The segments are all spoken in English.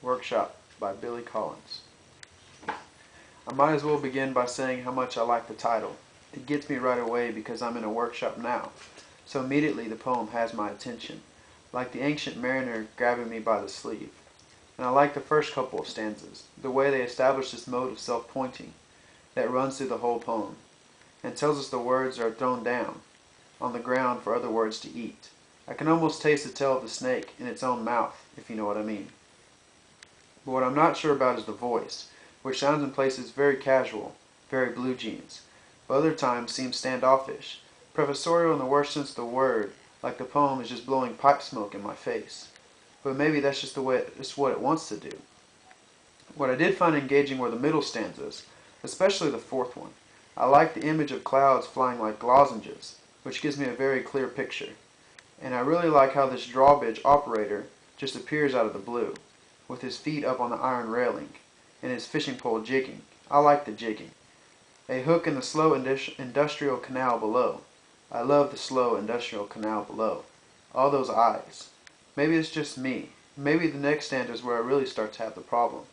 Workshop by Billy Collins. I might as well begin by saying how much I like the title. It gets me right away because I'm in a workshop now, so immediately the poem has my attention, like the ancient mariner grabbing me by the sleeve. And I like the first couple of stanzas, the way they establish this mode of self-pointing that runs through the whole poem, and tells us the words are thrown down on the ground for other words to eat. I can almost taste the tail of the snake in its own mouth, if you know what I mean. But what I'm not sure about is the voice, which sounds in places very casual, very blue jeans, but other times seems standoffish, professorial in the worst sense of the word, like the poem is just blowing pipe smoke in my face. But maybe that's just what it wants to do. What I did find engaging were the middle stanzas, especially the fourth one. I like the image of clouds flying like lozenges, which gives me a very clear picture. And I really like how this drawbridge operator just appears out of the blue, with his feet up on the iron railing, and his fishing pole jigging. I like the jigging. A hook in the slow industrial canal below. I love the slow industrial canal below. All those eyes. Maybe it's just me. Maybe the next stanza is where I really start to have the problem.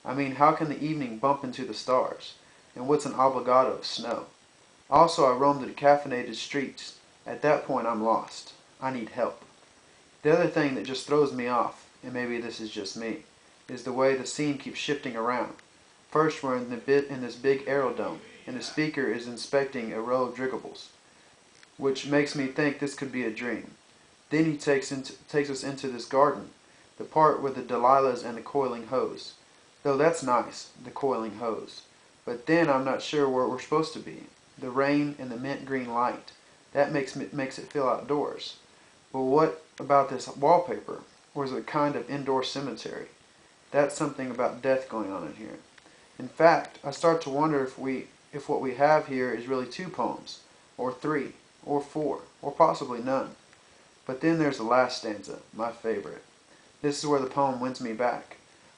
I mean, how can the evening bump into the stars? And what's an obligato of snow? Also, I roam the decaffeinated streets. At that point, I'm lost. I need help. The other thing that just throws me off, and maybe this is just me, is the way the scene keeps shifting around. First, we're in this big aerodome, and the speaker is inspecting a row of dirigibles, which makes me think this could be a dream. Then he takes us into this garden, the part with the Delilahs and the coiling hose. Though that's nice, the coiling hose. But then I'm not sure where we're supposed to be. The rain and the mint green light. That makes it feel outdoors. But what about this wallpaper? Or is it a kind of indoor cemetery? That's something about death going on in here. In fact, I start to wonder if what we have here is really two poems, or three, or four, or possibly none. But then there's the last stanza, my favorite. This is where the poem wins me back,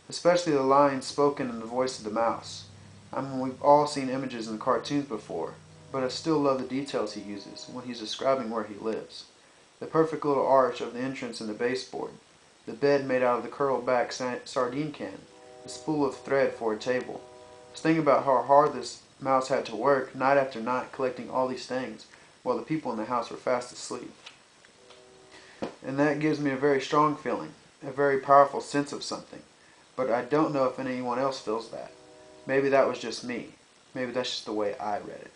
especially the lines spoken in the voice of the mouse. I mean, we've all seen images in the cartoons before, but I still love the details he uses when he's describing where he lives. The perfect little arch of the entrance in the baseboard, the bed made out of the curled back sardine can, the spool of thread for a table. I was thinking about how hard this mouse had to work night after night collecting all these things while the people in the house were fast asleep. And that gives me a very strong feeling, a very powerful sense of something. But I don't know if anyone else feels that. Maybe that was just me. Maybe that's just the way I read it.